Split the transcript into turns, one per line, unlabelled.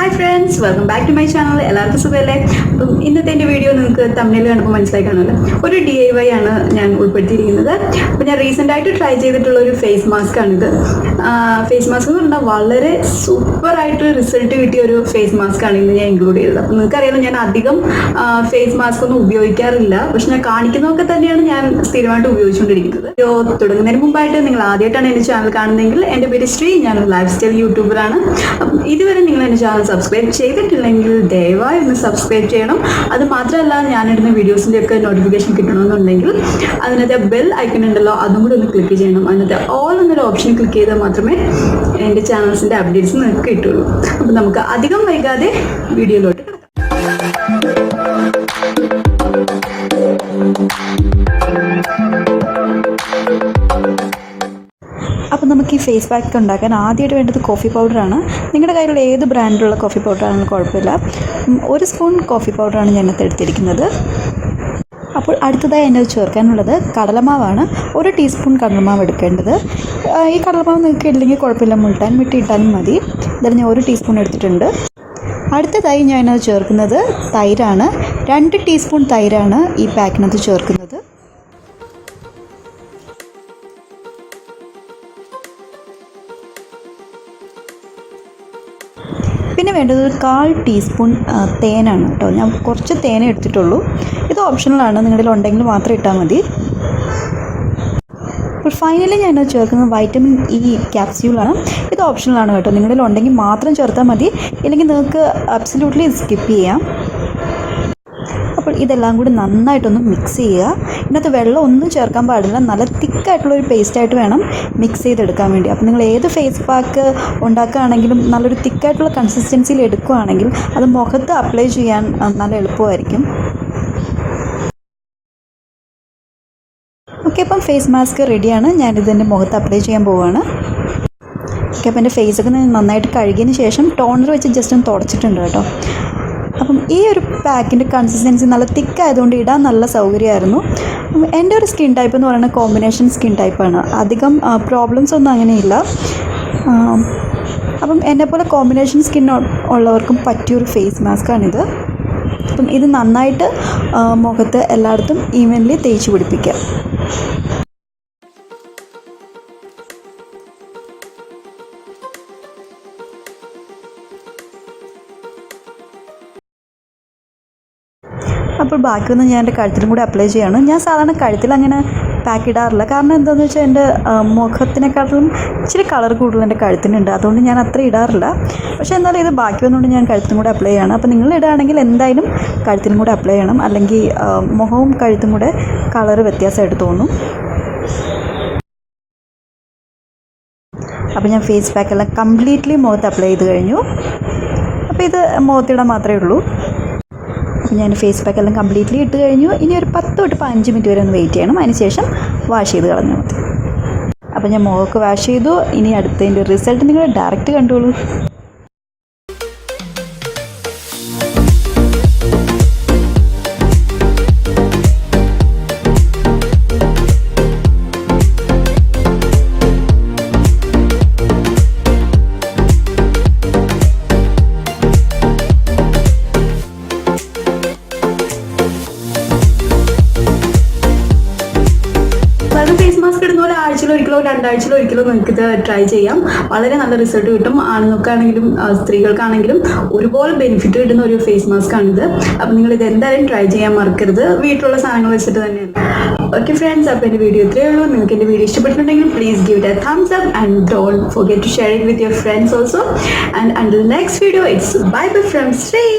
Hi friends, welcome back to my channel. എല്ലാവർക്കും സുഖമല്ലേ? അപ്പം ഇന്നത്തെ എൻ്റെ വീഡിയോ നിങ്ങൾക്ക് തമ്മിൽ കണ്ടപ്പോൾ മനസ്സിലായി കാണുമല്ലോ. ഒരു DIY ആണ് ഞാൻ ഉൾപ്പെടുത്തിയിരിക്കുന്നത്. അപ്പോൾ ഞാൻ റീസെൻ്റ് ആയിട്ട് ട്രൈ ചെയ്തിട്ടുള്ള ഒരു ഫേസ് മാസ്ക് ആണിത്. ഫേസ് മാസ്ക് എന്ന് പറഞ്ഞാൽ വളരെ സൂപ്പറായിട്ട് റിസൾട്ട് കിട്ടിയ ഒരു ഫേസ് മാസ്ക് ആണ് ഇന്ന് ഞാൻ ഇൻക്ലൂഡ് ചെയ്തത്. അപ്പോൾ നിങ്ങൾക്കറിയാലോ ഞാൻ അധികം ഫേസ് മാസ്ക് ഒന്നും ഉപയോഗിക്കാറില്ല, പക്ഷെ ഞാൻ കാണിക്കുന്നതൊക്കെ തന്നെയാണ് ഞാൻ സ്ഥിരമായിട്ട് ഉപയോഗിച്ചുകൊണ്ടിരിക്കുന്നത്. തുടങ്ങുന്നതിന് മുമ്പായിട്ട് നിങ്ങൾ ആദ്യമായിട്ടാണ് എൻ്റെ ചാനൽ കാണുന്നതെങ്കിൽ എൻ്റെ പേര് ശ്രീ, ഞാനൊരു ലൈഫ് സ്റ്റൈൽ യൂട്യൂബറാണ്. അപ്പം ഇതുവരെ നിങ്ങൾ എൻ്റെ ചാനൽ സബ്സ്ക്രൈബ് ചെയ്തിട്ടില്ലെങ്കിൽ ദയവായി ഒന്ന് സബ്സ്ക്രൈബ് ചെയ്യണം. അത് മാത്രമല്ല, ഞാനിടുന്ന വീഡിയോസിൻ്റെ ഒക്കെ നോട്ടിഫിക്കേഷൻ കിട്ടണമെന്നുണ്ടെങ്കിൽ അതിനകത്ത് ബെൽ ഐക്കൺ ഉണ്ടല്ലോ, അതും കൂടി ഒന്ന് ക്ലിക്ക് ചെയ്യണം. അതിനകത്ത് ഓൾ എന്നൊരു ഓപ്ഷൻ ക്ലിക്ക് ചെയ്താൽ മാത്രമേ എൻ്റെ ചാനൽസിൻ്റെ അപ്ഡേറ്റ്സ് നിങ്ങൾക്ക് കിട്ടുള്ളൂ. അപ്പം നമുക്ക് അധികം വൈകാതെ വീഡിയോയിലോട്ട് കിടക്കാം. അപ്പോൾ നമുക്ക് ഈ ഫേസ് പാക്ക് ഉണ്ടാക്കാൻ ആദ്യമായിട്ട് വേണ്ടത് കോഫി പൗഡറാണ്. നിങ്ങളുടെ കയ്യിലുള്ള ഏത് ബ്രാൻഡിലുള്ള കോഫി പൗഡറാണെങ്കിലും കുഴപ്പമില്ല. 1 സ്പൂൺ കോഫി പൗഡറാണ് ഞാനത് എടുത്തിരിക്കുന്നത്. അപ്പോൾ അടുത്തതായി എന്നത് ചേർക്കാനുള്ളത് കടലമാവാണ്. 1 ടീസ്പൂൺ കടലമാവ് എടുക്കേണ്ടത്. ഈ കടലമാവ് നിങ്ങൾക്ക് ഇല്ലെങ്കിൽ കുഴപ്പമില്ല, മുൾട്ടാൻ മിട്ടി ഇട്ടാലും മതി. ഇതായാലും ഞാൻ 1 ടീസ്പൂൺ എടുത്തിട്ടുണ്ട്. അടുത്തതായി ഞാനത് ചേർക്കുന്നത് തൈരാണ്. 2 ടീസ്പൂൺ തൈരാണ് ഈ പാക്കിനകത്ത് ചേർക്കുന്നത്. പിന്നെ വേണ്ടത് 1/4 ടീസ്പൂൺ തേനാണ് കേട്ടോ. ഞാൻ കുറച്ച് തേനേ എടുത്തിട്ടുള്ളൂ. ഇത് ഓപ്ഷണലാണ്, നിങ്ങളിൽ ഉണ്ടെങ്കിൽ മാത്രം ഇട്ടാൽ മതി. അപ്പോൾ ഫൈനലി ഞാൻ ചേർക്കുന്നത് വൈറ്റമിൻ ഇ ക്യാപ്സ്യൂളാണ്. ഇത് ഓപ്ഷണലാണ് കേട്ടോ, നിങ്ങളിൽ ഉണ്ടെങ്കിൽ മാത്രം ചേർത്താൽ മതി, ഇല്ലെങ്കിൽ നിങ്ങൾക്ക് അബ്സല്യൂട്ട്ലി സ്കിപ്പ് ചെയ്യാം. അപ്പോൾ ഇതെല്ലാം കൂടി നന്നായിട്ടൊന്ന് മിക്സ് ചെയ്യുക. ഇതിനകത്ത് വെള്ളം ഒന്നും ചേർക്കാൻ പാടില്ല, നല്ല തിക്കായിട്ടുള്ളൊരു പേസ്റ്റായിട്ട് വേണം മിക്സ് ചെയ്തെടുക്കാൻ വേണ്ടി. അപ്പോൾ നിങ്ങൾ ഏത് ഫേസ് പാക്ക് ഉണ്ടാക്കുകയാണെങ്കിലും നല്ലൊരു തിക്കായിട്ടുള്ള കൺസിസ്റ്റൻസിയിൽ എടുക്കുകയാണെങ്കിൽ അത് മുഖത്ത് അപ്ലൈ ചെയ്യാൻ നല്ല എളുപ്പമായിരിക്കും. ഓക്കെ, അപ്പം ഫേസ് മാസ്ക് റെഡിയാണ്. ഞാനിതെൻ്റെ മുഖത്ത് അപ്ലൈ ചെയ്യാൻ പോവുകയാണ്. ഓക്കെ, അപ്പോൾ എൻ്റെ ഫേസൊക്കെ നന്നായിട്ട് കഴുകിയതിന് ശേഷം ടോണർ വെച്ച് ജസ്റ്റ് ഒന്ന് തുടച്ചിട്ടുണ്ട് കേട്ടോ. അപ്പം ഈ ഒരു പാക്കിൻ്റെ കൺസിസ്റ്റൻസി നല്ല തിക്കായതുകൊണ്ട് ഇടാൻ നല്ല സൗകര്യമായിരുന്നു. എൻ്റെ ഒരു സ്കിൻ ടൈപ്പ് എന്ന് പറയുന്നത് കോമ്പിനേഷൻ സ്കിൻ ടൈപ്പാണ്. അധികം പ്രോബ്ലംസ് ഒന്നും അങ്ങനെയില്ല. അപ്പം എന്നെപ്പോലെ കോമ്പിനേഷൻ സ്കിൻ ഉള്ളവർക്കും പറ്റിയൊരു ഫേസ് മാസ്കാണിത്. അപ്പം ഇത് നന്നായിട്ട് മുഖത്ത് എല്ലായിടത്തും ഈവൻലി തേച്ച് പിടിപ്പിക്കുക. അപ്പോൾ ബാക്കിയൊന്നും ഞാൻ എൻ്റെ കഴുത്തിലും കൂടി അപ്ലൈ ചെയ്യാണ്. ഞാൻ സാധാരണ കഴുത്തിൽ അങ്ങനെ പാക്ക് ഇടാറില്ല, കാരണം എന്താണെന്ന് വെച്ചാൽ എൻ്റെ മുഖത്തിനെക്കാട്ടിലും ഇച്ചിരി കളർ കൂടുതൽ എൻ്റെ കഴുത്തിനുണ്ട്, അതുകൊണ്ട് ഞാൻ അത്ര ഇടാറില്ല. പക്ഷേ എന്നാലും ഇത് ബാക്കി വന്നുകൊണ്ട് ഞാൻ കഴുത്തിനും കൂടെ അപ്ലൈ ചെയ്യണം. അപ്പോൾ നിങ്ങൾ ഇടുകയാണെങ്കിൽ എന്തായാലും കഴുത്തിനും കൂടെ അപ്ലൈ ചെയ്യണം, അല്ലെങ്കിൽ മുഖവും കഴുത്തും കൂടെ കളർ വ്യത്യാസമായിട്ട് തോന്നും. അപ്പോൾ ഞാൻ ഫേസ് പാക്കെല്ലാം കംപ്ലീറ്റ്ലി മുഖത്ത് അപ്ലൈ ചെയ്ത് കഴിഞ്ഞു. അപ്പോൾ ഇത് മുഖത്തിടാൻ മാത്രമേ ഉള്ളൂ. അപ്പോൾ ഞാൻ ഫേസ് പാക്ക് എല്ലാം കംപ്ലീറ്റ്ലി ഇട്ട് കഴിഞ്ഞു. ഇനി ഒരു 10 തൊട്ട് 15 മിനിറ്റ് വരെ ഒന്ന് വെയിറ്റ് ചെയ്യണം. അതിനുശേഷം വാഷ് ചെയ്ത് കളഞ്ഞാൽ മതി. അപ്പോൾ ഞാൻ മുഖമൊക്കെ വാഷ് ചെയ്തു. ഇനി അടുത്തതിൻ്റെ റിസൾട്ട് നിങ്ങൾ ഡയറക്റ്റ് കണ്ടോളൂ. ഫേസ് മാസ്ക് ഇടുന്ന പോലെ ആഴ്ചയിലൊരിക്കലോ 2 ആഴ്ചയിലൊരിക്കലോ നിങ്ങൾക്ക് ഇത് ട്രൈ ചെയ്യാം. വളരെ നല്ല റിസൾട്ട് കിട്ടും. ആണുങ്ങൾക്കാണെങ്കിലും സ്ത്രീകൾക്കാണെങ്കിലും ഒരുപോലെ ബെനിഫിറ്റ് കിട്ടുന്ന ഒരു ഫേസ് മാസ്ക് ആണിത്. അപ്പം നിങ്ങൾ ഇത് എന്തായാലും ട്രൈ ചെയ്യാൻ മറക്കരുത്, വീട്ടിലുള്ള സാധനങ്ങൾ വെച്ചിട്ട് തന്നെയാണ്. ഓക്കെ ഫ്രണ്ട്സ്, അപ്പോൾ എൻ്റെ വീഡിയോ ഇത്രയേ ഉള്ളൂ. നിങ്ങൾക്ക് എൻ്റെ വീഡിയോ ഇഷ്ടപ്പെട്ടിട്ടുണ്ടെങ്കിൽ please give it A thumbs up and don't forget to share it with your friends also. And until next video, it's bye bye from Sree.